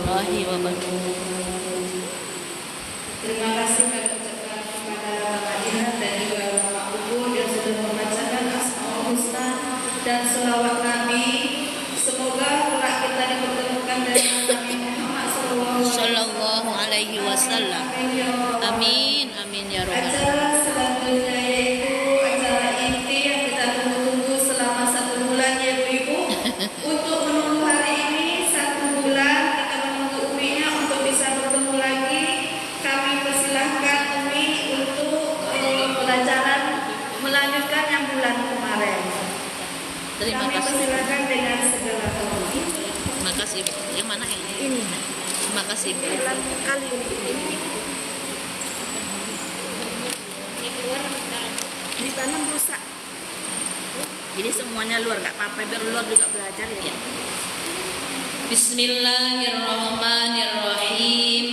warahmatullahi wabarakatuh. Terima kasih kami ucapkan kepada Bapak Jihan dan juga Bapak Ibu yang sudah membacakan Asmaul Husna dan selawat Nabi. Semoga kelak kita dipertemukan dengan Nabi Muhammad Sallallahu alaihi wasallam. Amin, amin ya rabbal alamin. Acara selanjutnya yaitu acara inti yang kita tunggu-tunggu selama 1 bulan ya Ibu-Ibu. Untuk menunggu hari ini 1 bulan kita menunggu Umi-nya untuk bisa bertemu lagi. Kami persilahkan Umi untuk pelajaran melanjutkan yang bulan kemarin. Terima Kami kasih. persilahkan dengan segala hormat. Terima kasih. Yang mana yang ini? Terima kasih. Kali ini di tanam rusak. Jadi semuanya luar, nggak apa-apa, biar luar juga belajar ya. Bismillahirrahmanirrahim.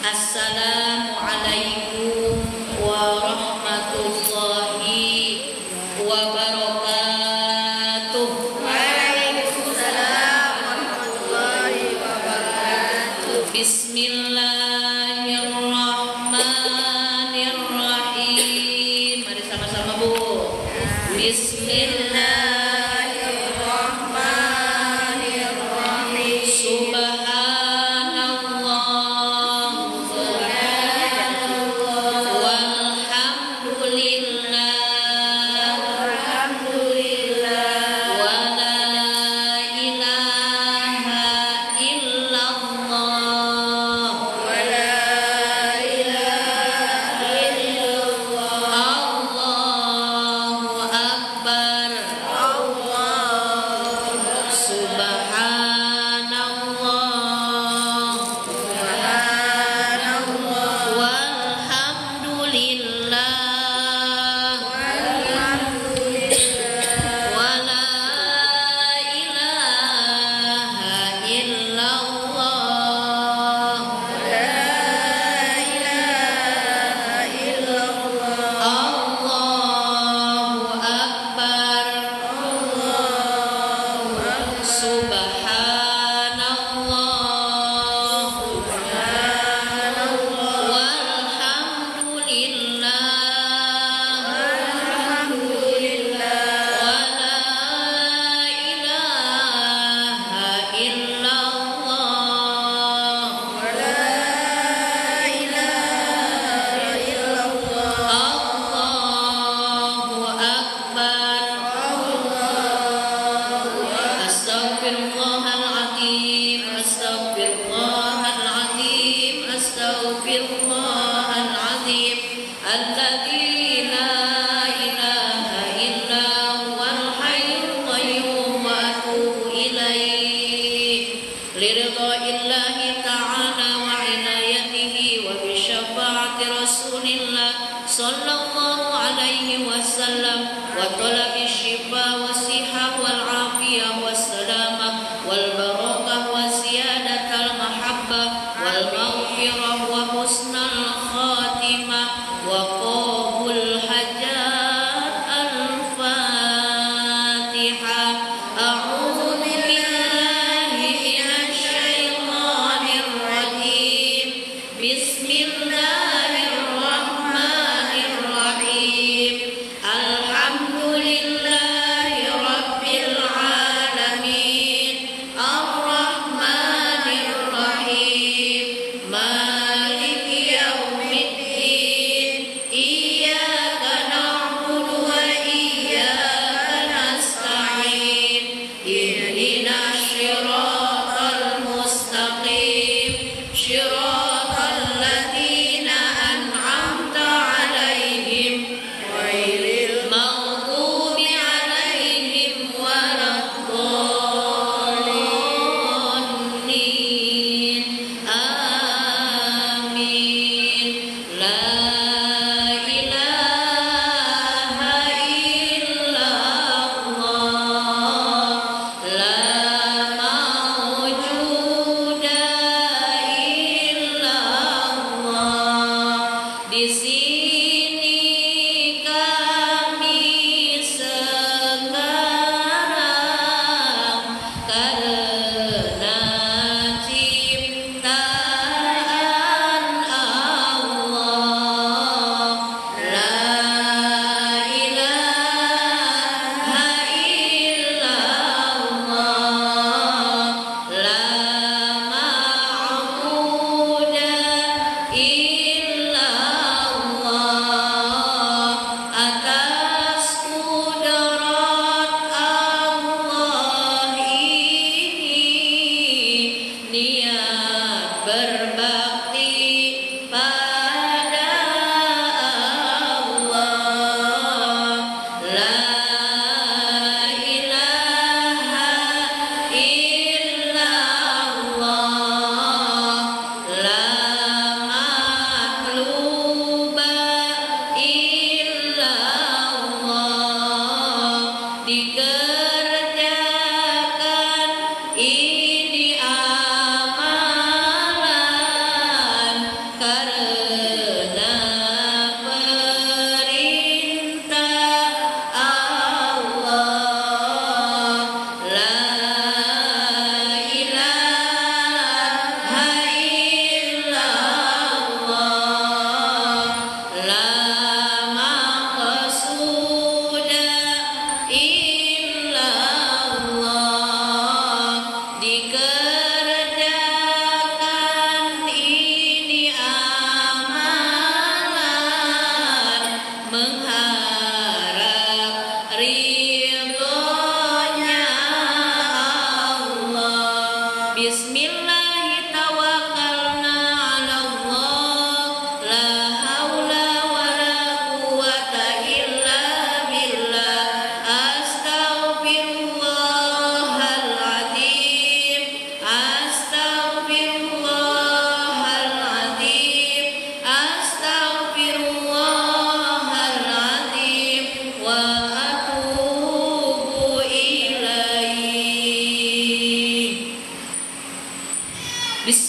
Assalamualaikum warahmatullahi wabarakatuh. Waalaikumsalam warahmatullahi wabarakatuh. Bismillahirrahmanirrahim. Mari sama-sama Bu. Bismillahirrahmanirrahim. Subhanallah. Walhamdulillah. Wa la ilaha illallah. Allahu akbar. Subhanallah. Walhamdulillah. Wa la ilaha illallah. Allahu akbar. Subhanallah. Walhamdulillah. Wa la ilaha illallah. Allahu akbar. Astaghfirullahaladzim. Astaghfirullahaladzim. Astaghfirullahaladzim. Alladzi la ilaha illa huwal hayyul qayyum wa atubu ilaih. Liridha'illahi ta'ala wa inayatihi wa bisyafa'ati Rasulillah sallallahu alaihi wasallam wa talabi syifa wa sihah wal afiyah was salamah wal barakah wa ziyadatal mahabbah wal maghfirah wa husnal khatimah wa qabul hajat al-fatihah. A'udzu billahi minasy syaithanir rajim. Bismillahirrahmanirrahim. Alhamdulillah.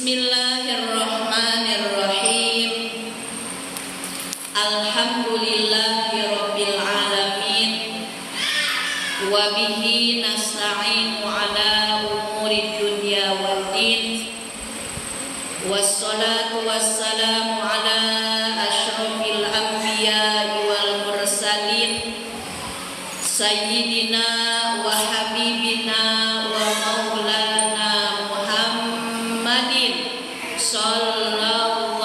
Bismillahirrahmanirrahim. Alhamdulillahirabbil alamin. Wa bihi nasta'inu ala umuri dunya waddin. Wassalatu wassalamu ala asyrafil anbiya'i wal mursalin sayyidina wa habibina wa maulana Muhammadin sallallahu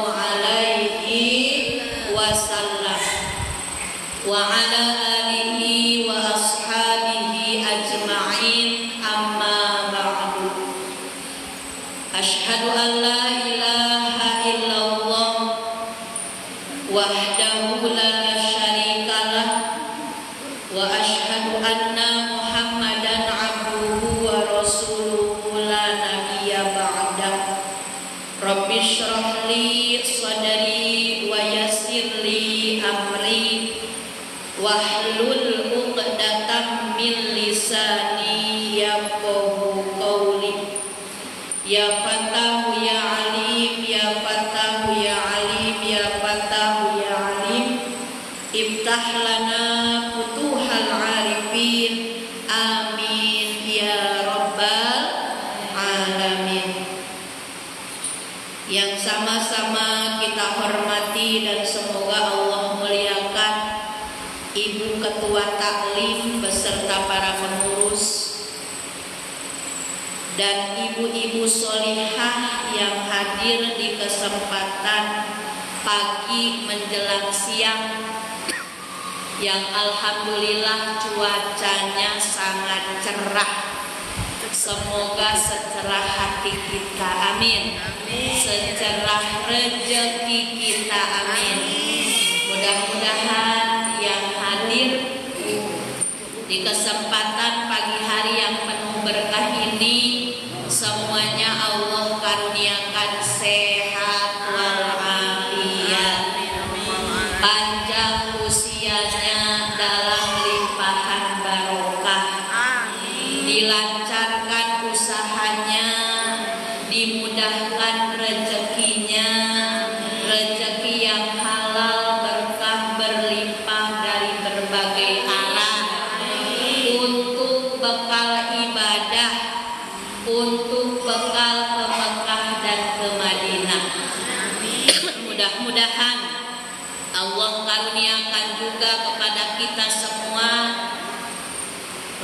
alaihi wasallam wa ala alihi wa ashabihi ajma'in, amma ba'du. Asyhadu an la ilaha illallah wahdahu la syarikalah wa asyhadu anna Muhammadan abduhu wa rasuluhu la nabiyya ba'dah. Rabbi shrah li sadri wa yassir li amri wahlul 'uqdatam min lisani yafqahu qawli. Ya Fatahu ya Alim, ya Fatahu ya Alim, ya Fatahu ya Alim, iftah lana futuhal arifin, amin ya rabbal alamin. Yang sama-sama kita hormati dan semoga Allah muliakan Ibu Ketua Taklim beserta para pengurus dan ibu-ibu solihah yang hadir di kesempatan pagi menjelang siang yang alhamdulillah cuacanya sangat cerah. Semoga secerah hati kita, amin. Secerah rezeki kita, amin. Mudah-mudahan yang hadir di kesempatan pagi hari yang penuh berkah ini semuanya Allah karuniakan sehat walafiat, panjang usianya dalam limpahan barokah, dilancarkan usahanya, dimudahkan rezekinya, rezeki yang halal berkah berlimpah dari berbagai arah untuk bekal ibadah, untuk bekal ke Mekah dan ke Madinah. Mudah-mudahan Allah karuniakan juga kepada kita semua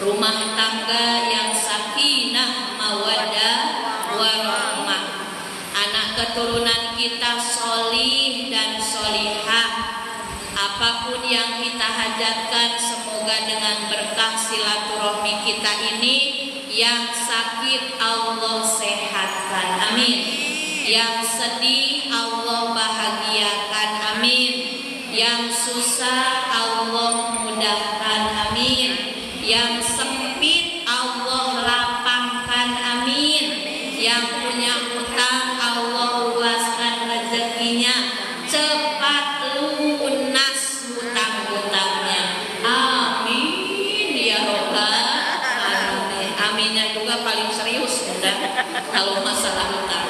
rumah tangga yang sakinah, mawaddah, warahmah. Anak keturunan kita solih dan solihah. Apapun yang kita hajatkan, semoga dengan berkah silaturahmi kita ini, yang sakit Allah sehatkan, amin. Yang sedih Allah bahagiakan, amin. Yang susah Allah mudahkan, amin. Yang sempit Allah lapangkan, amin. Yang punya utang Allah luaskan rezekinya, cepat lunas hutang-hutangnya, amin ya robbal alamin. Aminnya juga paling serius udah kalau masalah hutang.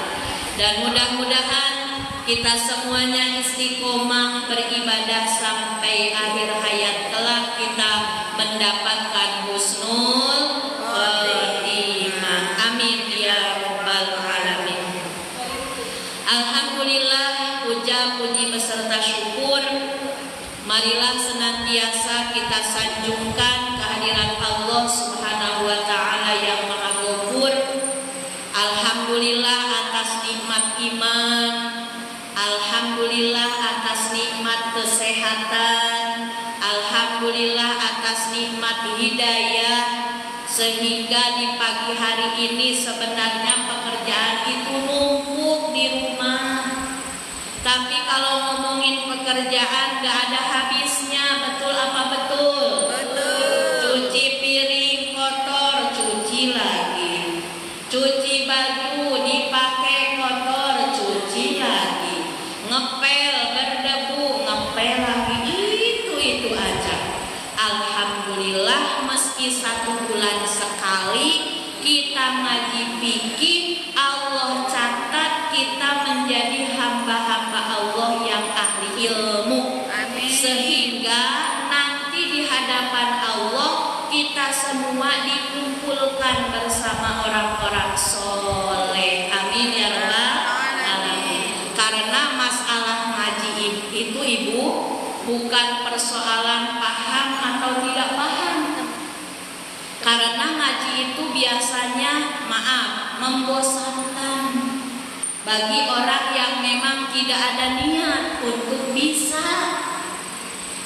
Dan mudah-mudahan kita semuanya istiqomah beribadah sampai akhir hayat kelak kita mendapatkan husnul khotimah, amin ya rabbal alamin. Alhamdulillah, puja puji beserta syukur marilah senantiasa kita sanjungkan kehadiran Allah Subhanahu wa taala yang Maha Ghafur. Alhamdulillah atas nikmat iman, alhamdulillah atas nikmat kesehatan, alhamdulillah atas nikmat hidayah, sehingga di pagi hari ini sebenarnya pekerjaan itu numpuk di rumah. Tapi kalau ngomongin pekerjaan gak ada habisnya, betul apa betul? Betul. Cuci piring kotor, cuci lagi. Cuci baju dipakai kotor, cuci lagi. Ngepel berdebu, ngepel lagi. Itu aja. Alhamdulillah meski 1 bulan sekali kita ngaji fikih, Allah ilmu. Amin. Sehingga nanti di hadapan Allah kita semua dikumpulkan bersama orang-orang soleh. Amin ya rabbal alamin. Karena masalah ngaji itu ibu bukan persoalan paham atau tidak paham. Karena ngaji itu biasanya membosankan bagi orang yang memang tidak ada niat untuk bisa.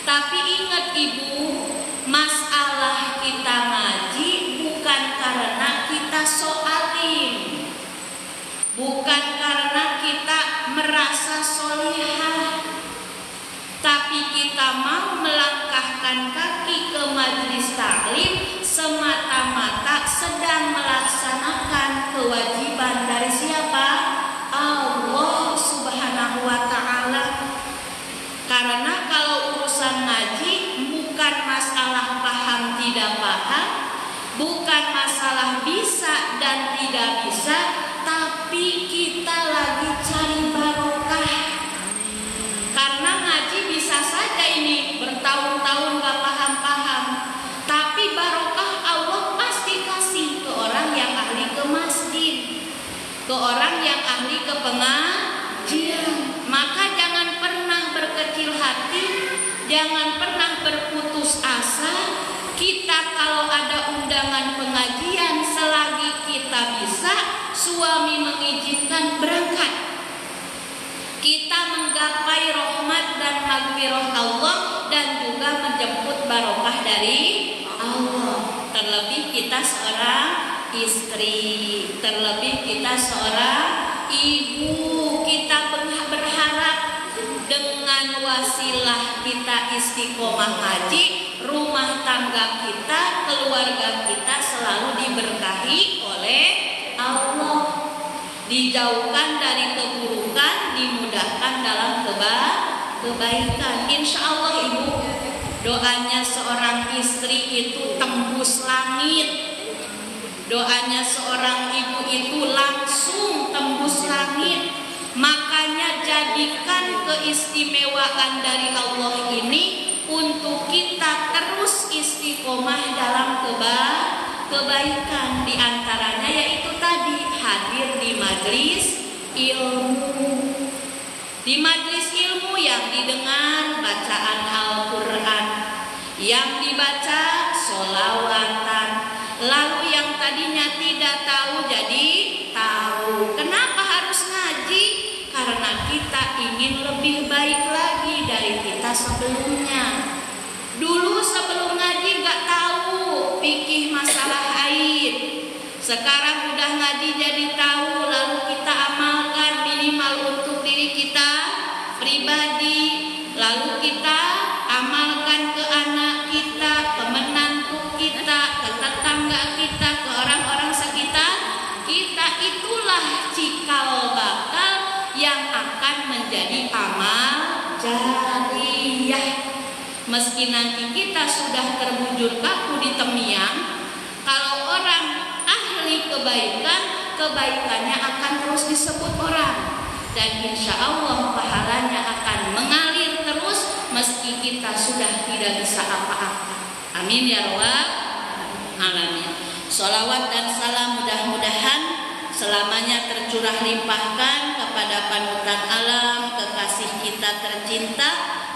Tapi ingat ibu, masalah kita ngaji bukan karena kita soalim, bukan karena kita merasa solihah, tapi kita mau melangkahkan kaki ke majelis taklim semata-mata sedang melaksanakan kewajiban dari siapa? Allah Subhanahu wa ta'ala. Karena kalau urusan ngaji bukan masalah paham tidak paham, bukan masalah bisa dan tidak bisa, tapi kita lagi cari barokah. Karena ngaji bisa saja ini bertahun-tahun gak paham-paham, tapi barokah Allah pasti kasih ke orang yang ahli ke masjid, ke orang yang ahli ke pengajian. Maka jangan pernah berkecil hati, jangan pernah berputus asa. Kita kalau ada undangan pengajian, selagi kita bisa, suami mengizinkan, berangkat. Kita menggapai rahmat dan maghfirah Allah dan juga menjemput barokah dari Allah. Terlebih kita seorang istri, terlebih kita seorang ibu, kita berharap dengan wasilah kita istiqomah haji, rumah tangga kita, keluarga kita selalu diberkahi oleh Allah, dijauhkan dari keburukan, dimudahkan dalam kebaikan. Insya Allah ibu, doanya seorang istri itu tembus langit. Doanya seorang ibu itu langsung tembus langit. Makanya jadikan keistimewaan dari Allah ini untuk kita terus istiqomah dalam kebaikan. Di antaranya yaitu tadi hadir di majelis ilmu. Di majelis ilmu yang didengar bacaan Al-Quran, yang dibaca sholawatan. Lalu yang tadinya tidak tahu jadi tahu. Kenapa harus ngaji? Karena kita ingin lebih baik lagi dari kita sebelumnya. Dulu sebelum ngaji gak tahu fikih masalah haid. Sekarang udah ngaji jadi tahu, lalu kita amalkan minimal untuk diri kita pribadi. Lalu kita amalkan ke anak kita, ke menantu kita, ke tetangga kita, ke orang-orang sekitar kita. Itulah cikal bakal yang akan menjadi amal jariyah. Meski nanti kita sudah terbujur kaku di temiang, kalau orang ahli kebaikan, kebaikannya akan terus disebut orang, dan insya Allah pahalanya akan mengalir terus meski kita sudah tidak bisa apa-apa. Amin ya rabbal alamin. Sholawat dan salam mudah-mudahan selamanya tercurah limpahkan kepada panutan alam, kekasih kita tercinta,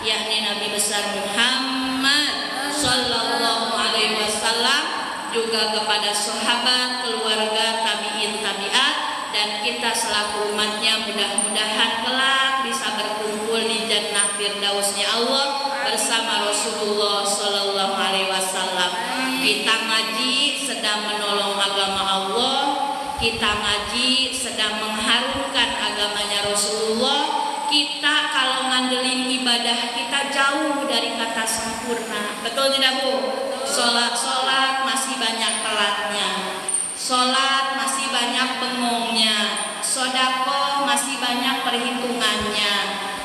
yakni Nabi besar Muhammad sallallahu alaihi wasallam, juga kepada sahabat, keluarga, tabi'in, tabi'at, dan kita selaku umatnya mudah-mudahan kelak bisa berkumpul di jannah firdausnya Allah bersama Rasulullah sallallahu alaihi wasallam. Kita ngaji sedang menolong agama Allah, kita ngaji sedang mengharumkan agamanya Rasulullah. Kita kalau ngandelin ibadah kita jauh dari kata sempurna. Betul tidak Bu? Sholat masih banyak telatnya, sholat masih banyak bengongnya, sodako masih banyak perhitungannya,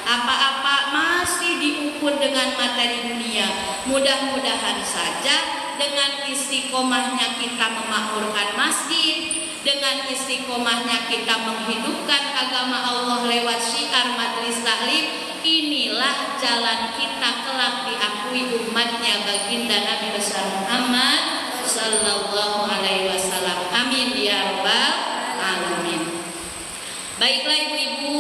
apa-apa masih diukur dengan materi dunia. Mudah-mudahan saja dengan istiqomahnya kita memakmurkan masjid, dengan istiqomahnya kita menghidupkan agama Allah lewat syiar majelis taklim, inilah adalah jalan kita kelak diakui umatnya baginda Nabi besar Muhammad sallallahu alaihi wasallam. Amin ya rabbal alamin. Baiklah ibu-ibu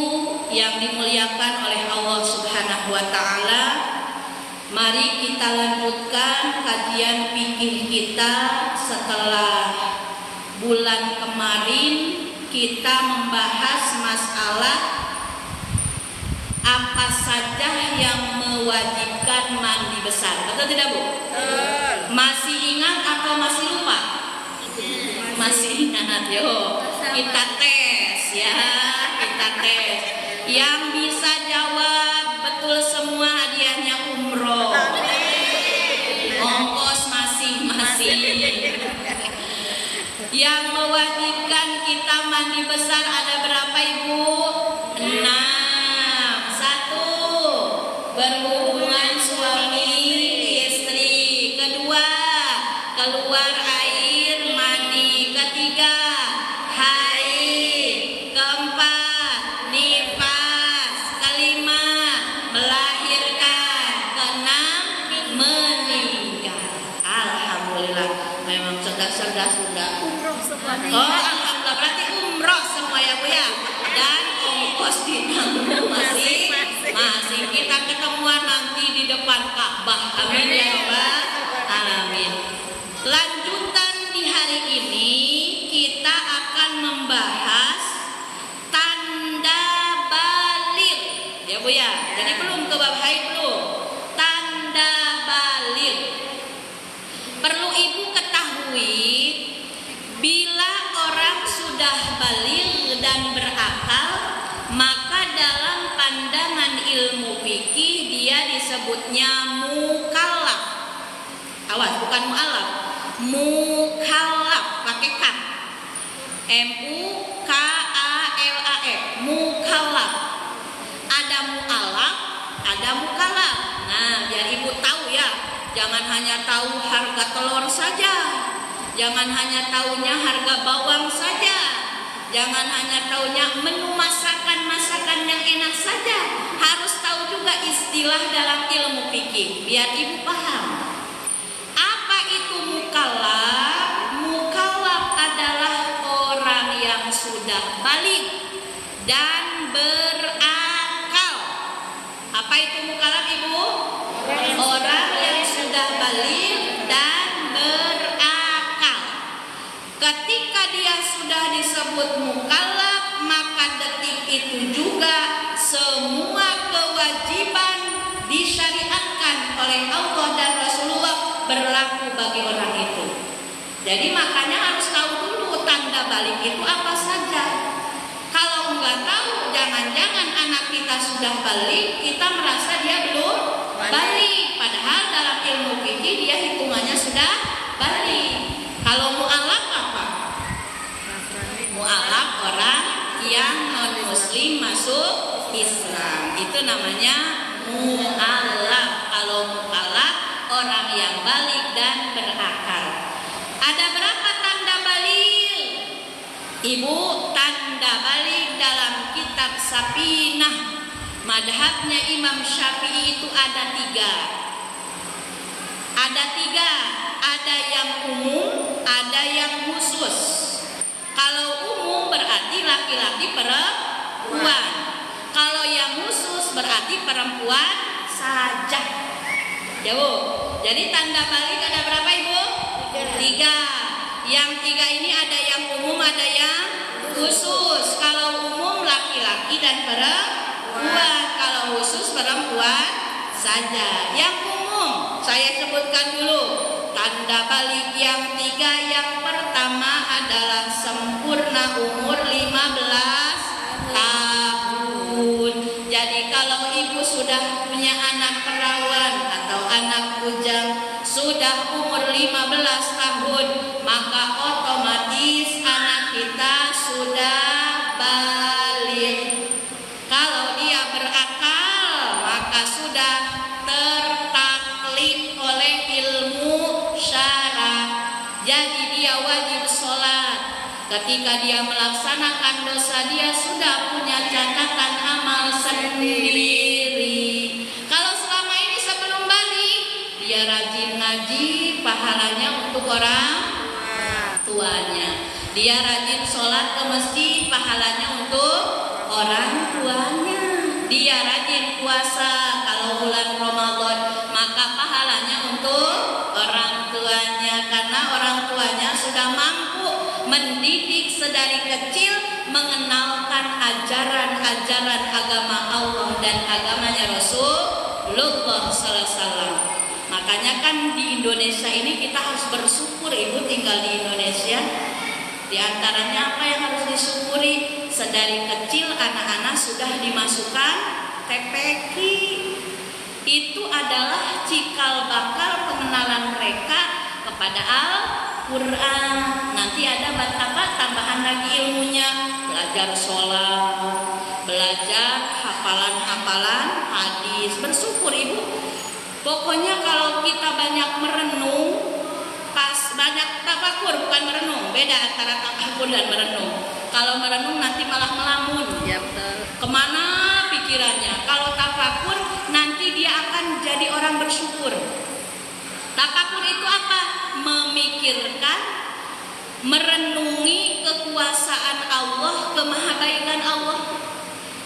yang dimuliakan oleh Allah Subhanahu wa taala, mari kita lanjutkan kajian fikih kita. Setelah bulan kemarin kita membahas masalah apa saja yang mewajibkan mandi besar. Betul tidak Bu? Masih ingat atau masih lupa? Masih ingat. Yo, kita tes ya, kita tes. Yang bisa jawab betul semua hadiahnya umroh. Ongkos masing-masing. Yang mewajibkan kita mandi besar ada berapa ibu? 6. 1. Berhubungan suami istri. 2. Keluar air mani. 3. Haid. 4. Nifas. 5. Melahirkan. 6. Meninggal. Alhamdulillah, memang cerdas-cerdas sudah. Oh, alhamdulillah, berarti umroh semua ya Bu ya. Dan ongkos ditanggung masing-masing. Kita ketemuan nanti di depan Ka'bah. Amin ya rabbal alamin. Lanjutan di hari ini kita akan membahas tanda baligh ya Bu ya. Jadi belum ke bab haid belum. Tanda baligh. Perlu ibu ketahui, bila orang sudah baligh dan berakal, maka dalam pandangan ilmu fikih dia disebutnya mukallaf. Awas, bukan mu'alaf. Mukallaf, pakai k. M-U-K-A-L-A-F. Mukallaf. Ada mu'alaf, ada mukallaf. Nah, biar ibu tahu ya. Jangan hanya tahu harga telur saja. Jangan hanya tahunya harga bawang saja. Jangan hanya tahunya menu masakan yang enak saja. Harus tahu juga istilah dalam ilmu fikih biar ibu paham. Apa itu mukallaf? Mukallaf adalah orang yang sudah baligh dan berakal. Apa itu mukallaf ibu? Orang yang sudah baligh dan berakal. Ketika dia sudah disebut mukallaf, maka detik itu juga semua kewajiban disyariatkan oleh Allah dan Rasulullah berlaku bagi orang itu. Jadi makanya harus tahu dulu tanda baligh itu apa saja. Kalau nggak tahu, jangan-jangan anak kita sudah baligh, kita merasa dia belum baligh. Padahal dalam ilmu fikih dia hitungannya sudah baligh. Kalau mu'alaf apa? Mu'alaf orang yang non muslim masuk Islam, itu namanya mu'alaf. Kalau mu'alaf orang yang baligh dan berakal. Ada berapa tanda baligh? Ibu, tanda baligh dalam kitab Sapinah madhabnya Imam Syafi'i itu ada 3. Ada 3, ada yang umum, ada yang khusus. Kalau umum berarti laki-laki perempuan. Kalau yang khusus berarti perempuan saja. Ya Bu. Jadi tanda baligh ada berapa ibu? 3. Yang 3 ini ada yang umum, ada yang khusus. Kalau umum laki-laki dan perempuan. Kalau khusus perempuan saja. Yang umum saya sebutkan dulu. Tanda baligh yang 3, yang pertama adalah sempurna umur 15 tahun. Jadi kalau ibu sudah punya anak perawan atau anak bujang sudah umur 15 tahun, maka otomatis anak kita sudah baligh. Kalau dia berakal, maka sudah tertaklif oleh ilmu syara. Jadi dia wajib sholat. Ketika dia melaksanakan dosa, dia sudah punya catatan amal sendiri. pahalanya untuk orang tuanya. Dia rajin sholat ke masjid, pahalanya untuk orang tuanya. Dia rajin puasa kalau bulan Ramadan, maka pahalanya untuk orang tuanya, karena orang tuanya sudah mampu mendidik sedari kecil, mengenalkan ajaran-ajaran agama Allah dan agamanya Rasulullah sallallahu alaihi wasallam. Makanya kan di Indonesia ini kita harus bersyukur ibu tinggal di Indonesia. Di antaranya apa yang harus disyukuri? Sedari kecil anak-anak sudah dimasukkan TPQ. Itu adalah cikal bakal pengenalan mereka kepada Al-Quran. Nanti ada apa tambahan lagi ilmunya, belajar sholat, belajar hafalan-hafalan hadis. Bersyukur ibu. Pokoknya kalau kita banyak merenung, pas banyak tafakur, bukan merenung, beda antara tafakur dan merenung. Kalau merenung nanti malah melamun. Ya betul. Kemana pikirannya? Kalau tafakur nanti dia akan jadi orang bersyukur. Tafakur itu apa? Memikirkan, merenungi kekuasaan Allah, kemahabaikan Allah.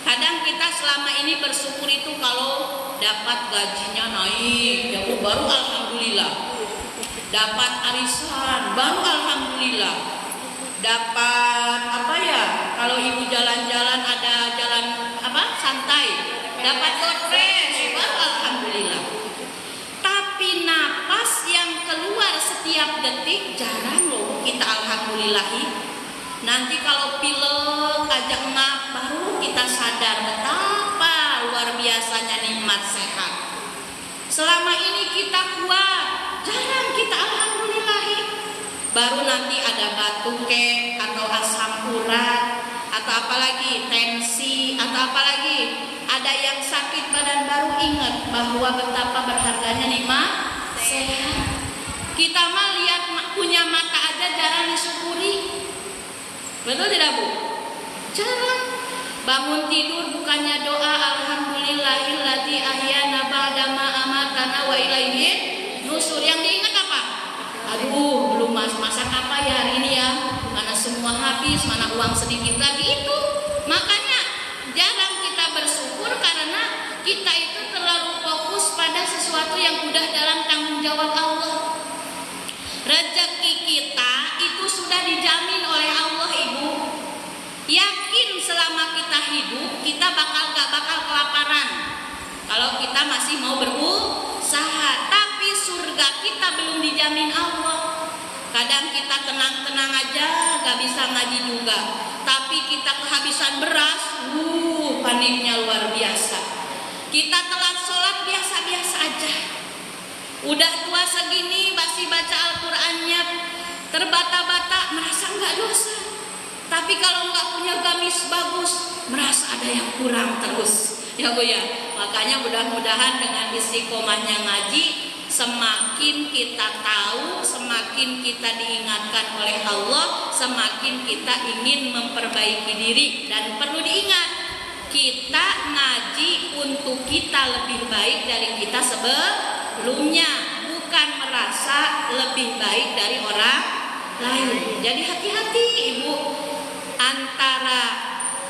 Kadang kita selama ini bersyukur itu kalau dapat gajinya naik, ya baru alhamdulillah. Dapat arisan, baru alhamdulillah. Dapat apa ya? Kalau ibu jalan-jalan ada jalan apa? Santai. Dapat doordash, baru alhamdulillah. Tapi napas yang keluar setiap detik jarang loh kita alhamdulillahi. Nanti kalau pilek aja ngap baru kita sadar betapa luar biasanya nikmat sehat. Selama ini kita kuat, jarang kita alhamdulillahi. Baru nanti ada batuk atau asam urat atau apalagi tensi atau apalagi ada yang sakit badan, baru ingat bahwa betapa berharganya nikmat sehat. Kita mah lihat punya mata aja jarang disyukuri. Betul tidak Bu? Jarang. Bangun tidur bukannya doa alhamdulillahilladzi ahyana ba'da ma amatana wa ilaihi nusur. Yang diingat apa? Aduh, belum masak apa ya hari ini ya? Mana semua habis, mana uang sedikit lagi itu. Makanya jarang kita bersyukur karena kita itu terlalu fokus pada sesuatu yang udah dalam tanggung jawab Allah. Rezeki kita itu sudah dijamin oleh Allah ibu. Yakin selama kita hidup kita gak bakal kelaparan kalau kita masih mau berusaha. Tapi surga kita belum dijamin Allah. Kadang kita tenang-tenang aja gak bisa ngaji juga, tapi kita kehabisan beras, paniknya luar biasa. Kita telat sholat biasa-biasa aja. Udah tua segini masih baca Al-Qur'annya terbata-bata, merasa nggak dosa. Tapi kalau nggak punya gamis bagus, merasa ada yang kurang terus. Ya Bu ya. Makanya mudah-mudahan dengan istiqomahnya ngaji, semakin kita tahu, semakin kita diingatkan oleh Allah, semakin kita ingin memperbaiki diri. Dan perlu diingat, kita ngaji untuk kita lebih baik dari kita sebelumnya, bukan merasa lebih baik dari orang lain. Jadi hati-hati ibu, antara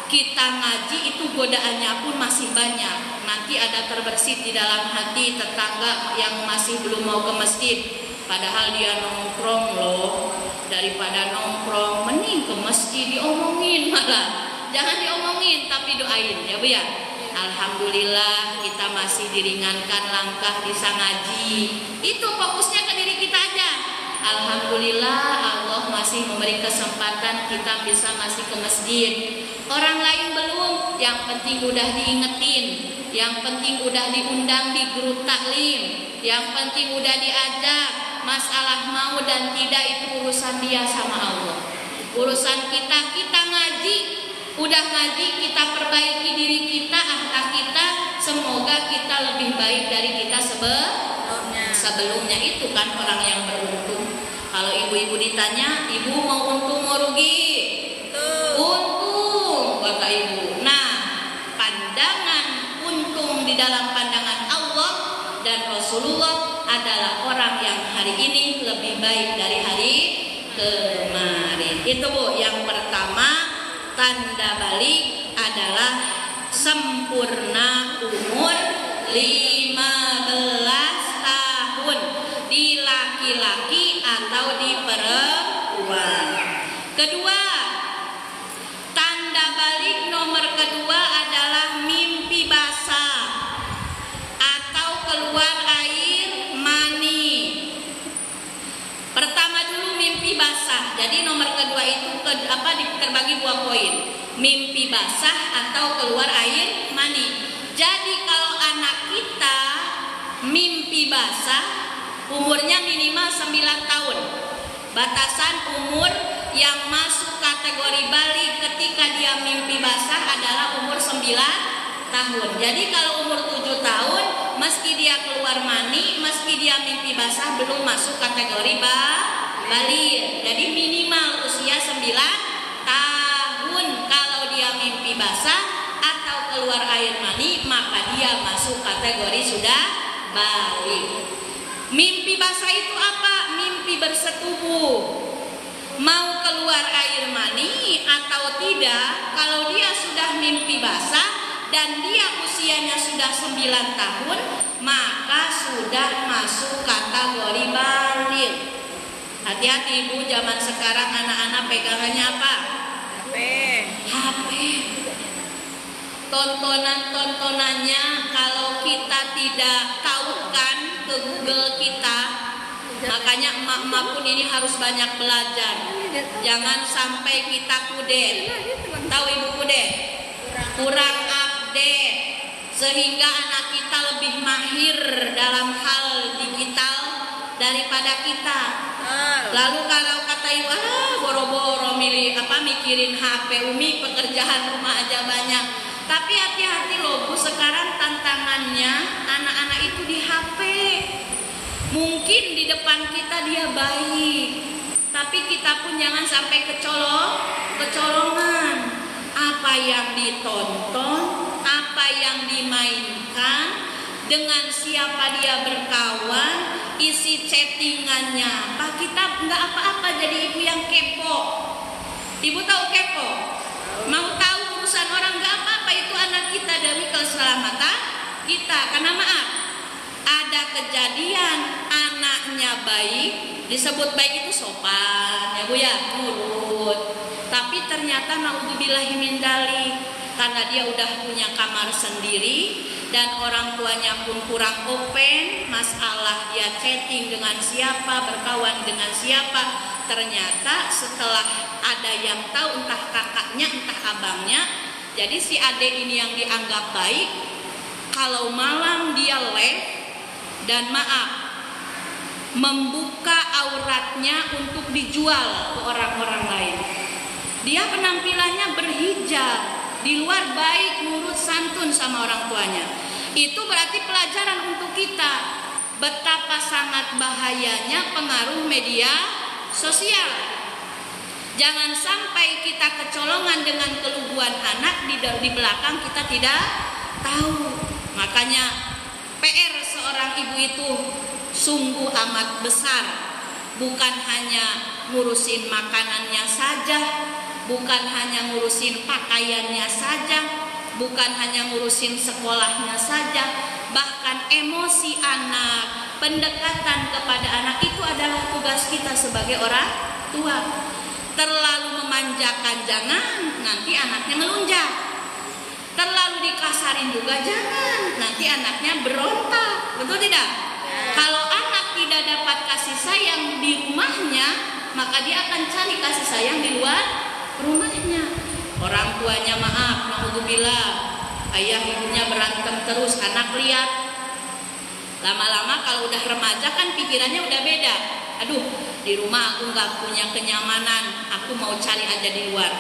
kita ngaji itu godaannya pun masih banyak. Nanti ada terbersit di dalam hati tetangga yang masih belum mau ke masjid, padahal dia nongkrong loh. Daripada nongkrong mending ke masjid, diomongin malah. Jangan diomongin tapi doain ya Bu ya. Alhamdulillah kita masih diringankan langkah bisa ngaji. Itu fokusnya ke diri kita aja. Alhamdulillah Allah masih memberi kesempatan kita bisa masih ke masjid. Orang lain belum, yang penting udah diingetin, yang penting udah diundang di grup taklim, yang penting udah diajak. Masalah mau dan tidak itu urusan dia sama Allah. Urusan kita ngaji, udah ngaji kita perbaiki diri kita, akhlak kita, semoga kita lebih baik dari kita sebelumnya. Itu kan orang yang beruntung. Kalau ibu-ibu ditanya, ibu mau untung mau rugi? Untung Bapak Ibu. Nah, pandangan untung di dalam pandangan Allah dan Rasulullah adalah orang yang hari ini lebih baik dari hari kemarin. Itu Bu, yang pertama, tanda balik adalah sempurna umur 15 tahun di laki-laki atau di perempuan. Kedua, tanda balik nomor kedua adalah mimpi basah atau keluar air mani. Pertama dulu mimpi basah. Jadi nomor kedua itu terbagi 2 poin. Mimpi basah atau keluar air mani. Jadi kalau anak kita mimpi basah, umurnya minimal 9 tahun. Batasan umur yang masuk kategori balik ketika dia mimpi basah adalah umur 9 tahun. Jadi kalau umur 7 tahun, meski dia keluar mani, meski dia mimpi basah, belum masuk kategori balik. Jadi minimal usia 9 tahun. Kalau dia mimpi basah atau keluar air mani, maka dia masuk kategori sudah balik. Mimpi basah itu apa? Mimpi bersetubuh. Mau keluar air mani atau tidak, kalau dia sudah mimpi basah dan dia usianya sudah 9 tahun, maka sudah masuk kategori balik. Hati-hati Ibu, zaman sekarang anak-anak pegangannya apa? HP. Tontonannya kalau kita tidak tahukan ke Google kita, makanya emak-emak pun ini harus banyak belajar. Jangan sampai kita kudet. Tahu Ibu kudet? Kurang update, sehingga anak kita lebih mahir dalam hal digital daripada kita. Lalu kalau kata ibu, boro-boro mikirin HP, Umi pekerjaan rumah aja banyak. Tapi hati-hati loh Bu, sekarang tantangannya anak-anak itu di HP. Mungkin di depan kita dia baik, tapi kita pun jangan sampai kecolongan. Apa yang ditonton, apa yang dimainkan, dengan siapa dia berkawan, isi chattingannya apa, kita nggak apa-apa jadi ibu yang kepo. Ibu tahu kepo? Mau tahu urusan orang nggak apa-apa, itu anak kita demi keselamatan kita. Karena maaf, ada kejadian anaknya baik, disebut baik itu sopan ya Bu ya, nurut. Tapi ternyata naudzubillahi min dzalik, karena dia udah punya kamar sendiri dan orang tuanya pun kurang open, masalah dia chatting dengan siapa, berkawan dengan siapa. Ternyata setelah ada yang tahu, entah kakaknya entah abangnya, jadi si adik ini yang dianggap baik, kalau malam dia live dan maaf membuka auratnya untuk dijual ke orang-orang lain. Dia penampilannya berhijab, di luar baik, nurut, santun sama orang tuanya. Itu berarti pelajaran untuk kita betapa sangat bahayanya pengaruh media sosial. Jangan sampai kita kecolongan dengan keluguan anak, di belakang kita tidak tahu. Makanya PR seorang ibu itu sungguh amat besar. Bukan hanya ngurusin makanannya saja, bukan hanya ngurusin pakaiannya saja, bukan hanya ngurusin sekolahnya saja, bahkan emosi anak, pendekatan kepada anak itu adalah tugas kita sebagai orang tua. Terlalu memanjakan jangan, nanti anaknya melunjak. Terlalu dikasarin juga jangan, nanti anaknya berontak. Betul tidak? Kalau anak tidak dapat kasih sayang di rumahnya, maka dia akan cari kasih sayang di luar rumahnya. Orang tuanya maaf, naudzubillah, ayah ibunya berantem terus, anak lihat. Lama-lama kalau udah remaja kan pikirannya udah beda. Aduh, di rumah aku nggak punya kenyamanan, aku mau cari aja di luar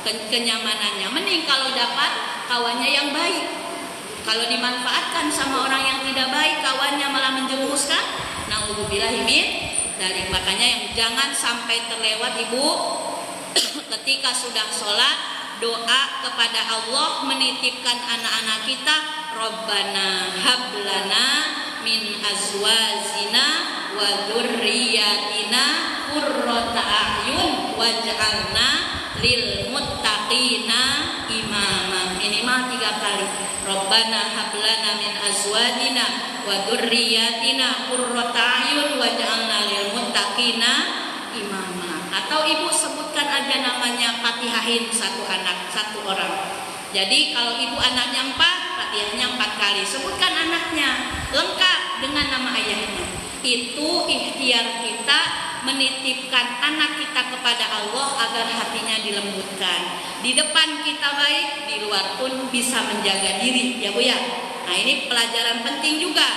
kenyamanannya. Mending kalau dapat kawannya yang baik. Kalau dimanfaatkan sama orang yang tidak baik, kawannya malah menjerumuskan. Naudzubillahi min dzalik. Makanya yang jangan sampai terlewat ibu ketika sudah sholat, doa kepada Allah, menitipkan anak-anak kita, Rabbana hablana min azwajina wa dzurriyyatina qurrata a'yun waj'alna lil muttaqina imama. Minimal 3 kali. Rabbana hablana min azwajina wa dzurriyyatina qurrata a'yun waj'alna lil muttaqina imama. Atau ibu sebutkan aja namanya, Fatihahin satu anak, satu orang. Jadi kalau ibu anaknya 4, Fatihahnya 4 kali. Sebutkan anaknya lengkap dengan nama ayahnya. Itu ikhtiar kita menitipkan anak kita kepada Allah agar hatinya dilembutkan. Di depan kita baik, di luar pun bisa menjaga diri, ya Bu ya. Nah, ini pelajaran penting juga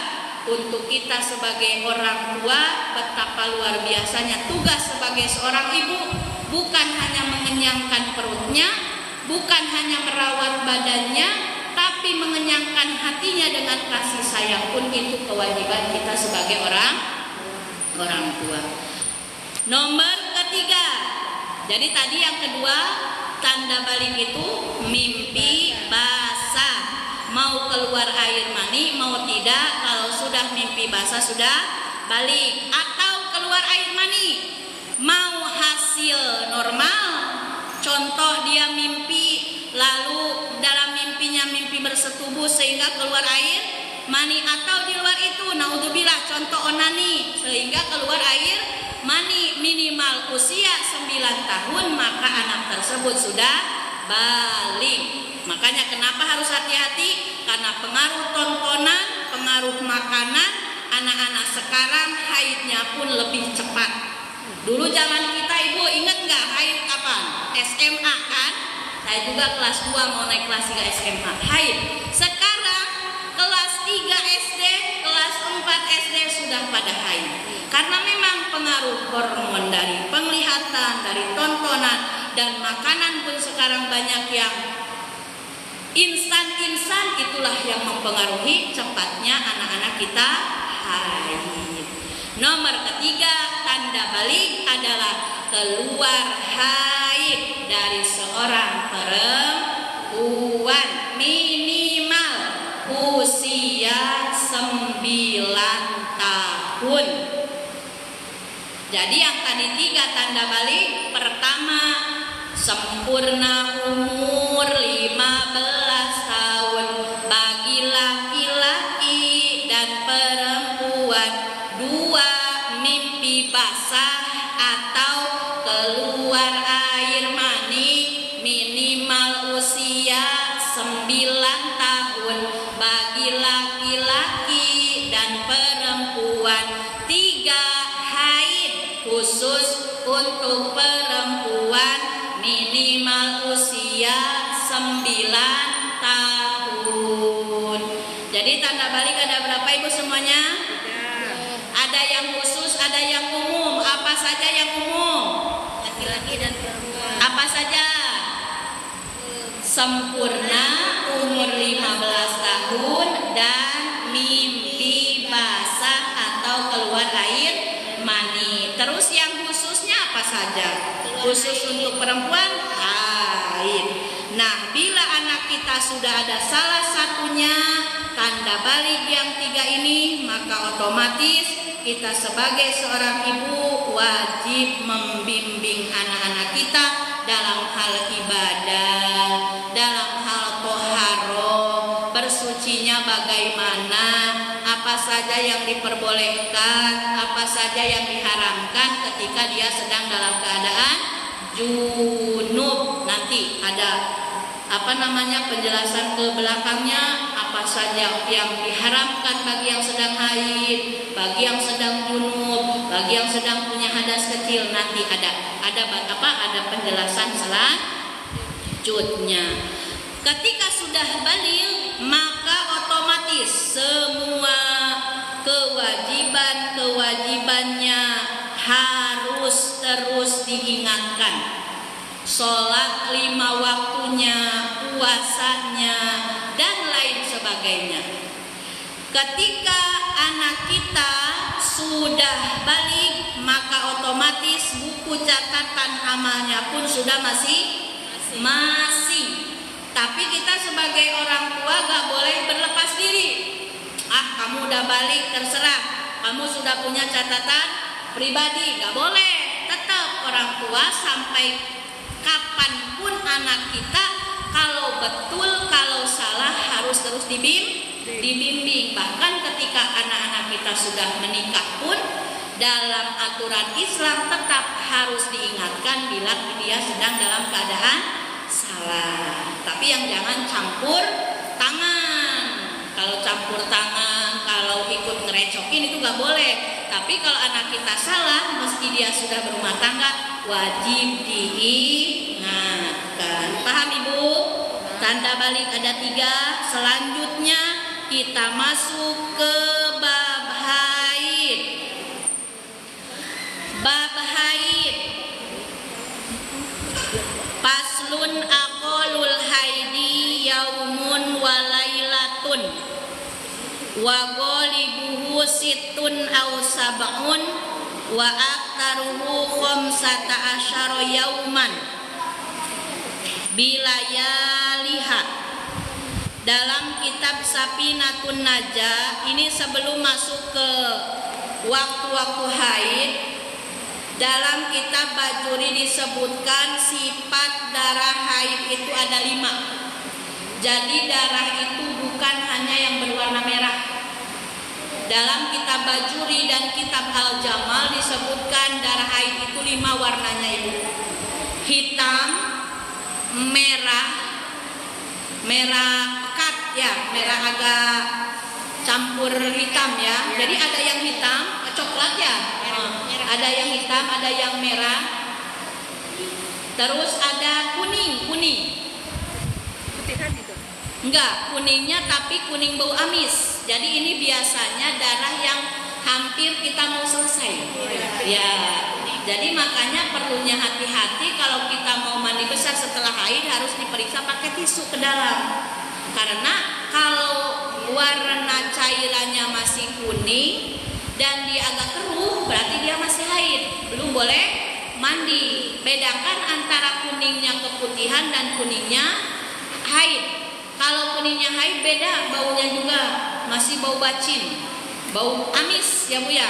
untuk kita sebagai orang tua. Betapa luar biasanya tugas sebagai seorang ibu, bukan hanya mengenyangkan perutnya, bukan hanya merawat badannya, tapi mengenyangkan hatinya dengan kasih sayang pun itu kewajiban kita sebagai orang tua. Nomor ketiga. Jadi tadi yang kedua, tanda balik itu mimpi basah. Mau keluar air mani, mau tidak. Kalau sudah mimpi basah sudah balik. Atau keluar air mani, mau hasil normal. Contoh dia mimpi, lalu dalam mimpinya mimpi bersetubuh sehingga keluar air mani. Atau di luar itu, naudzubillah, contoh onani sehingga keluar air mani. Minimal usia 9 tahun maka anak tersebut sudah balik. Makanya kenapa harus hati-hati? Karena pengaruh tontonan, pengaruh makanan, anak-anak sekarang haidnya pun lebih cepat. Dulu zaman kita ibu ingat nggak haid kapan? SMA kan? Saya juga kelas 2 mau naik kelas 3 SMA haid. Sekarang kelas 3 SD, kelas 4 SD sudah pada haid. Karena memang pengaruh hormon dari penglihatan, dari tontonan, dan makanan pun sekarang banyak yang instan, itulah yang mempengaruhi cepatnya anak-anak kita haid. Nomor ketiga, tanda balik adalah keluar haid dari seorang perempuan minimal usia 9 tahun. Jadi yang tadi 3 tanda balik, pertama sempurna umur 15 tahun bagi laki-laki dan perempuan. 2, mimpi basah atau keluar air mani minimal usia 9 tahun bagi laki-laki dan perempuan. 3, khusus untuk perempuan minimal usia 9 tahun. Jadi tanda balik ada berapa ibu semuanya? Ada yang khusus, ada yang umum. Apa saja yang umum? Laki-laki dan perempuan. Apa saja? Sempurna umur 15 tahun dan mimpi basah atau keluar air mani. Terus yang khususnya apa saja? Khusus untuk perempuan haid. Nah, bila anak kita sudah ada salah satunya tanda balik yang 3 ini, maka otomatis kita sebagai seorang ibu wajib membimbing anak-anak kita dalam hal ibadah, dalam hal toharoh, bersucinya bagaimana, apa saja yang diperbolehkan, apa saja yang diharamkan ketika dia sedang dalam keadaan junub. Nanti ada penjelasan ke belakangnya, apa saja yang diharamkan bagi yang sedang haid, bagi yang sedang junub, bagi yang sedang punya hadas kecil. Nanti ada penjelasan selanjutnya. Ketika sudah balik, maka otomatis semua kewajibannya harus terus diingatkan. Sholat 5 waktunya, puasanya, dan lain sebagainya. Ketika anak kita sudah balik, maka otomatis buku catatan amalnya pun sudah masing. Tapi kita sebagai orang tua gak boleh berlepas diri. Kamu udah balik, terserah. Kamu sudah punya catatan pribadi, nggak boleh. Tetap orang tua sampai kapanpun anak kita kalau betul, kalau salah harus terus dibimbing. Bahkan ketika anak-anak kita sudah menikah pun dalam aturan Islam tetap harus diingatkan bila dia sedang dalam keadaan salah. Tapi yang jangan campur tangan. Kalau campur tangan, kalau ikut ngerecokin itu gak boleh. Tapi kalau anak kita salah, meski dia sudah berumah tangga, wajib diingatkan. Paham Ibu? Tanda balik ada 3. Selanjutnya kita masuk ke bab haid. Bab haid. Paslun aqalul haidi yaumun wa lailatun wa ghalibuhu sittun aw sab'un wa aktaruhu khamsata asyara yauman bilayaliha. Dalam kitab Safinatun Najah ini sebelum masuk ke waktu-waktu haid, dalam kitab Bajuri disebutkan sifat darah haid itu ada 5. Jadi darah itu bukan hanya yang berwarna merah. Dalam kitab Bajuri dan kitab Al-Jamal disebutkan darah haid itu 5 warnanya Ibu. Hitam, merah pekat ya, merah agak campur hitam ya. Jadi ada yang hitam, coklat ya. Ada yang hitam, ada yang merah. Terus ada kuning. Putihan itu? Enggak, kuningnya tapi kuning bau amis. Jadi ini biasanya darah yang hampir kita mau selesai. Ya. Jadi makanya perlunya hati-hati kalau kita mau mandi besar setelah haid harus diperiksa pakai tisu ke dalam. Karena kalau warna cairannya masih kuning dan dia agak keruh, berarti dia masih haid, belum boleh mandi. Bedakan antara kuningnya keputihan dan kuningnya haid. Kalau kuningnya haid beda baunya juga, masih bau bacin, bau amis ya Bu ya.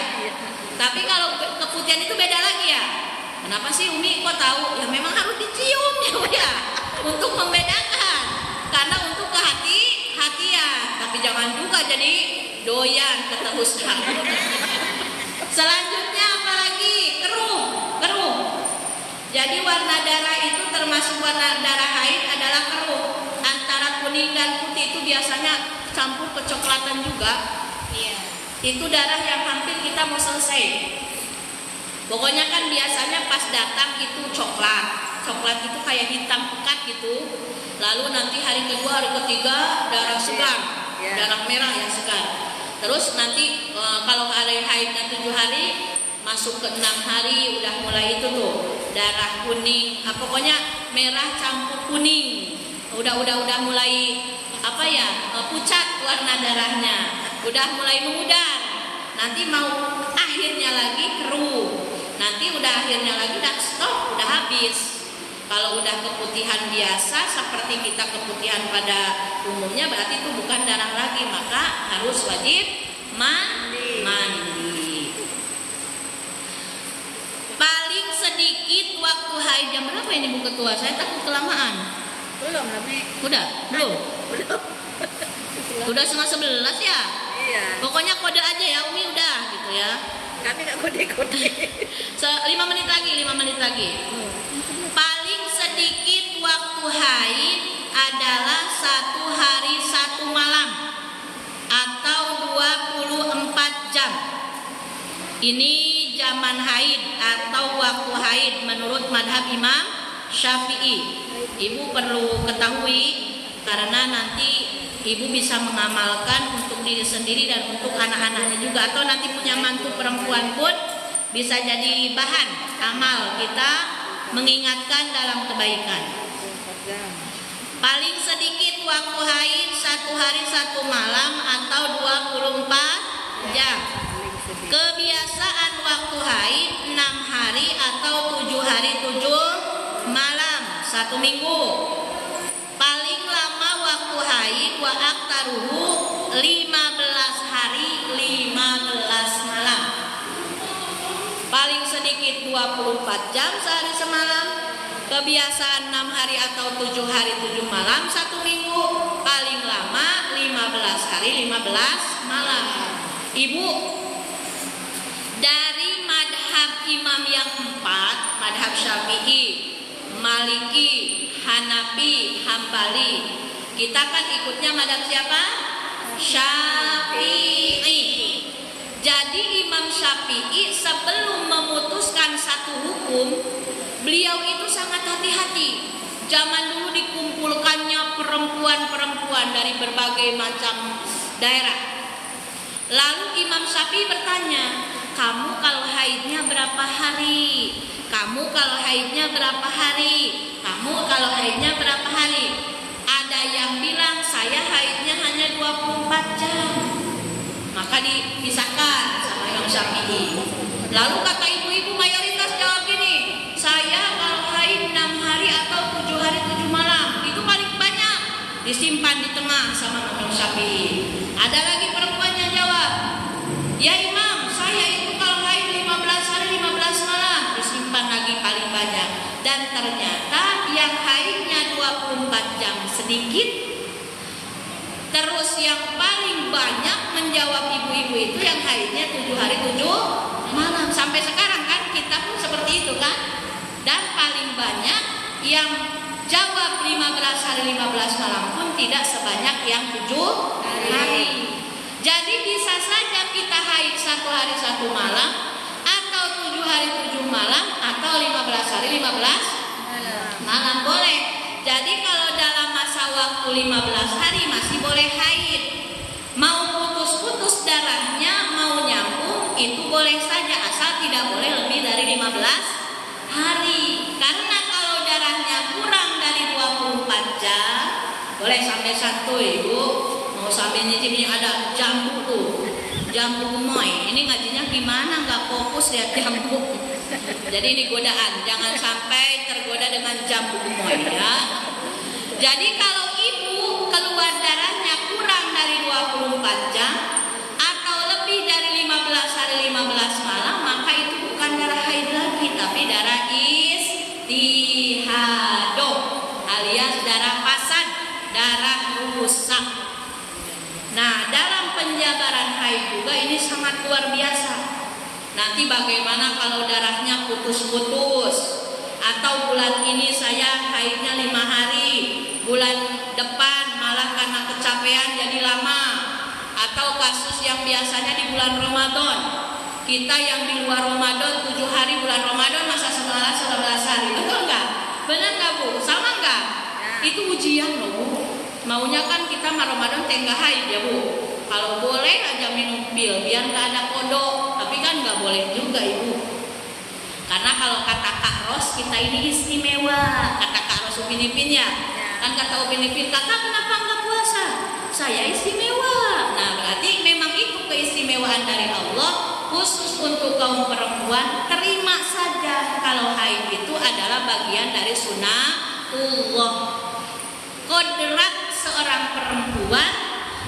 Tapi kalau keputihan itu beda lagi ya. Kenapa sih Umi kok tahu? Ya memang harus dicium ya Bu ya, untuk membedakan. Karena untuk kehati-hatian. Tapi jangan juga jadi doyan keterusan. Selanjutnya apalagi? Keruh. Jadi warna darah itu termasuk warna darah haid adalah keruh. Antara kuning dan putih itu biasanya campur kecoklatan juga. Iya. Itu darah yang hampir kita mau selesai. Pokoknya kan biasanya pas datang itu coklat itu kayak hitam pekat gitu. Lalu nanti hari kedua, hari ketiga darah segar, darah merah yang segar. Terus nanti kalau hari haidnya 7 hari, masuk ke 6 hari udah mulai itu tuh darah kuning. Pokoknya merah campur kuning. Udah mulai pucat warna darahnya. Udah mulai memudar. Nanti mau akhirnya lagi keruh. Nanti udah akhirnya lagi udah stop, udah habis. Kalau udah keputihan biasa seperti kita keputihan pada umumnya, berarti itu bukan darah lagi, maka harus wajib mandi. Paling sedikit waktu haid jam berapa ini Bu Ketua? Saya takut kelamaan. Belum lebih. Belum. Udah 10:30 ya? Iya. Pokoknya kode aja ya Umi udah gitu ya. Kami nggak kode-kode. 5 menit lagi. Paling sedikit waktu haid adalah 1 hari 1 malam atau 24 jam. Ini zaman haid atau waktu haid menurut madhab Imam Syafi'i. Ibu perlu ketahui karena nanti Ibu bisa mengamalkan untuk diri sendiri dan untuk anak-anaknya juga, atau nanti punya mantu perempuan pun bisa jadi bahan amal kita mengingatkan dalam kebaikan. Paling sedikit waktu haid 1 hari 1 malam atau 24 jam. Kebiasaan waktu haid 6 hari atau 7 hari 7 malam 1 minggu. Paling lama waktu haid wa aktaruhu 15 hari 24 jam sehari semalam, kebiasaan 6 hari atau 7 hari 7 malam 1 minggu, paling lama 15 hari 15 malam. Ibu, dari madhab imam yang 4, madhab Syafi'i, Maliki, Hanafi, Hambali, kita kan ikutnya madhab siapa? Syafi'i. Jadi Imam Syafi'i sebelum memutuskan satu hukum, beliau itu sangat hati-hati. Zaman dulu dikumpulkannya perempuan-perempuan dari berbagai macam daerah. Lalu Imam Syafi'i bertanya, kamu kalau haidnya berapa hari? Kamu kalau haidnya berapa hari? Kamu kalau haidnya berapa hari? Ada yang bilang saya haidnya hanya 24 jam. Maka dipisahkan sama Imam Syafi'i. Lalu kata ibu-ibu mayoritas jawab gini, saya kalau haid 6 hari atau 7 hari 7 malam, itu paling banyak. Disimpan di tengah sama Imam Syafi'i. Ada lagi perempuan yang jawab, ya Imam, saya itu kalau haid 15 hari 15 malam, disimpan lagi paling banyak. Dan ternyata yang haidnya 24 jam sedikit. Terus yang paling banyak menjawab ibu-ibu itu yang haidnya 7 hari 7 malam. Sampai sekarang kan kita pun seperti itu kan. Dan paling banyak yang jawab 15 hari 15 malam pun tidak sebanyak yang 7 hari. Jadi bisa saja kita haid 1 hari 1 malam, atau 7 hari 7 malam, atau 15 hari 15 malam boleh. Jadi kalau dalam masa waktu 15 hari masih boleh haid. Mau putus-putus darahnya, mau nyambung, itu boleh saja, asal tidak boleh lebih dari 15 hari. Karena kalau darahnya kurang dari 24 jam, boleh sampai 1 ibu. Mau sampai nyicipnya ada jambu tuh, jambu gemoy. Ini ngajinya gimana? Nggak fokus lihat jambu. Jadi ini godaan, jangan sampai tergoda dengan jambu gemoy ya. Jadi kalau ibu keluar darahnya kurang dari 24 jam atau lebih dari 15 hari 15 malam, maka itu bukan darah haid lagi, tapi darah istihadah alias darah fasad, darah rusak. Nah, dalam penjabaran haid juga ini sangat luar biasa. Nanti bagaimana kalau darahnya putus-putus, atau bulan ini saya haidnya 5 hari, bulan depan malah karena kecapean jadi lama, atau kasus yang biasanya di bulan Ramadan, kita yang di luar Ramadan 7 hari, bulan Ramadan masa 11 hari, betul nggak? Benar nggak Bu? Sama nggak? Itu ujian loh Bu. Maunya kan kita Ramadan tengah haid ya Bu. Kalau boleh aja minum pil biar nggak ada kodok, tapi kan nggak boleh juga Ibu. Karena kalau kata Kak Ros, kita ini istimewa. Kata Kak Ros Upin Ipin ya. Kan kata Upin Ipin, kakak kenapa nggak puasa? Saya istimewa. Nah berarti memang itu keistimewaan dari Allah khusus untuk kaum perempuan. Terima saja kalau haid itu adalah bagian dari sunnatullah. Kodrat seorang perempuan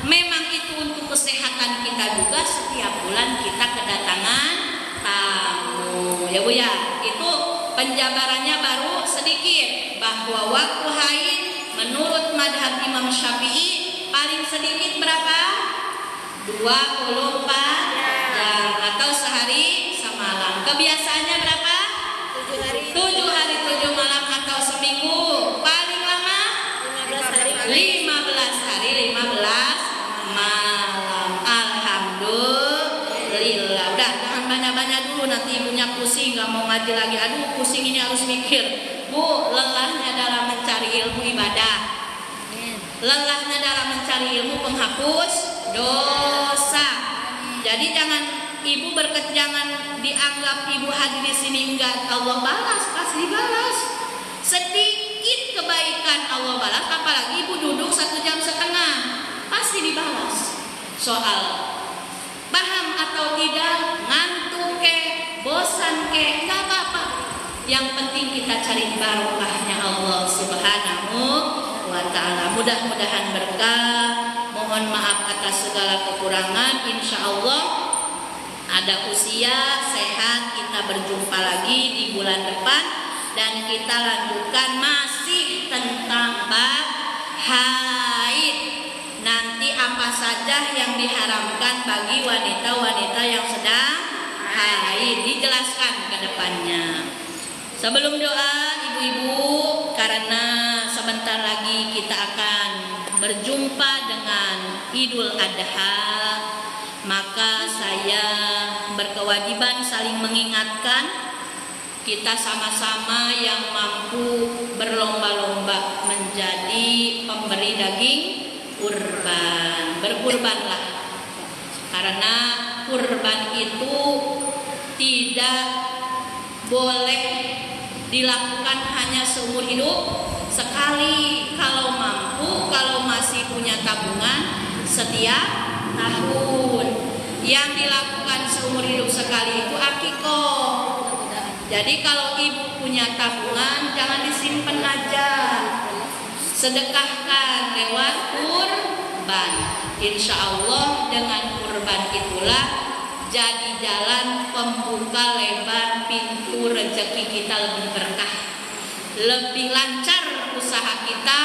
memang itu untuk kesehatan kita juga. Setiap bulan kita kedatangan tamu ya Bu ya. Itu penjabarannya baru sedikit, bahwa waktu haid menurut madhab Imam Syafi'i paling sedikit berapa? 24 jam atau sehari semalam. Kebiasaannya berapa? 7 hari 7 malam atau seminggu. Paling lama 15 hari 15 malam. Alhamdulillah. Udah jangan banyak-banyak dulu, nanti ibunya pusing, gak mau ngaji lagi. Aduh pusing ini harus mikir. Bu, lelahnya dalam mencari ilmu ibadah, lelahnya dalam mencari ilmu penghapus dosa. Jadi jangan ibu jangan dianggap ibu hadir di sini enggak Allah balas, pasti balas. Sedikit kebaikan Allah balas, apalagi ibu duduk 1,5 jam pasti dibalas. Soal paham atau tidak, ngantuk kek, bosan kek, nggak apa-apa. Yang penting kita cari barokahnya Allah Subhanahu wa ta'ala. Mudah-mudahan berkah. Mohon maaf atas segala kekurangan. Insya Allah ada usia sehat, kita berjumpa lagi di bulan depan dan kita lanjutkan masih tentang bab haid. Nanti apa saja yang diharamkan bagi wanita-wanita yang sedang haid dijelaskan ke depannya. Sebelum doa ibu-ibu, karena sebentar lagi kita akan berjumpa dengan Idul Adha, maka saya berkewajiban saling mengingatkan kita sama-sama yang mampu berlomba-lomba menjadi pemberi daging kurban. Berkurbanlah, karena kurban itu tidak boleh dilakukan hanya seumur hidup sekali. Kalau mampu, kalau masih punya tabungan, setiap tahun. Yang dilakukan seumur hidup sekali itu akikoh. Jadi kalau ibu punya tabungan, jangan disimpan aja, sedekahkan lewat kurban. Insya Allah dengan kurban itulah jadi jalan pembuka lebar pintu rezeki kita lebih berkah, lebih lancar usaha kita,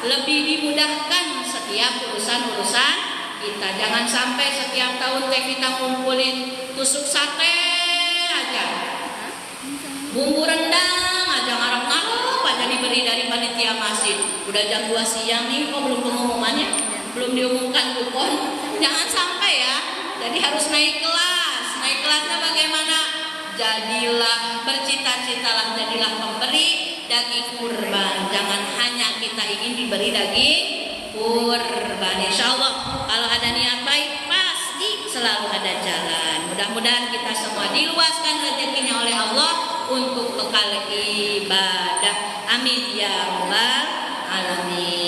lebih dimudahkan setiap urusan-urusan kita. Jangan sampai setiap tahun kita ngumpulin tusuk sate aja, bumbu rendang aja, ngarep-ngarep aja diberi dari panitia masjid. Udah jam 2 siang nih, kok belum pengumumannya, belum diumumkan kupon. Jangan sampai ya. Jadi harus naik kelas. Naik kelasnya bagaimana? Jadilah, bercita-citalah jadilah pemberi daging kurban. Jangan hanya kita ingin diberi daging kurban. Insya Allah kalau ada niat baik pasti selalu ada jalan. Mudah-mudahan kita semua diluaskan rezekinya oleh Allah untuk bekal ibadah. Amin ya rabbal alamin.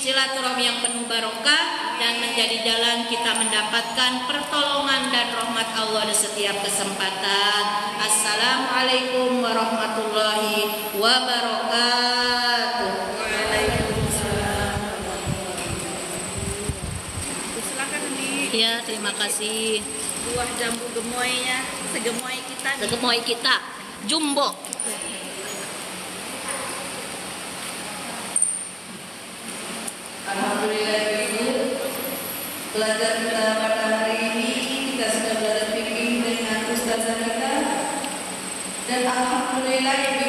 Silaturahmi yang penuh barokah dan menjadi jalan kita mendapatkan pertolongan dan rahmat Allah di setiap kesempatan. Assalamualaikum warahmatullahi wabarakatuh. Waalaikumsalam. Silakan Umi. Ya, terima kasih. Buah jambu gemoynya, segemoy kita. Segemoy kita, jumbo. Alhamdulillah Ibu, belajar kita pada hari ini kita sudah belajar fikih dengan Ustazah kita, dan alhamdulillah Ibu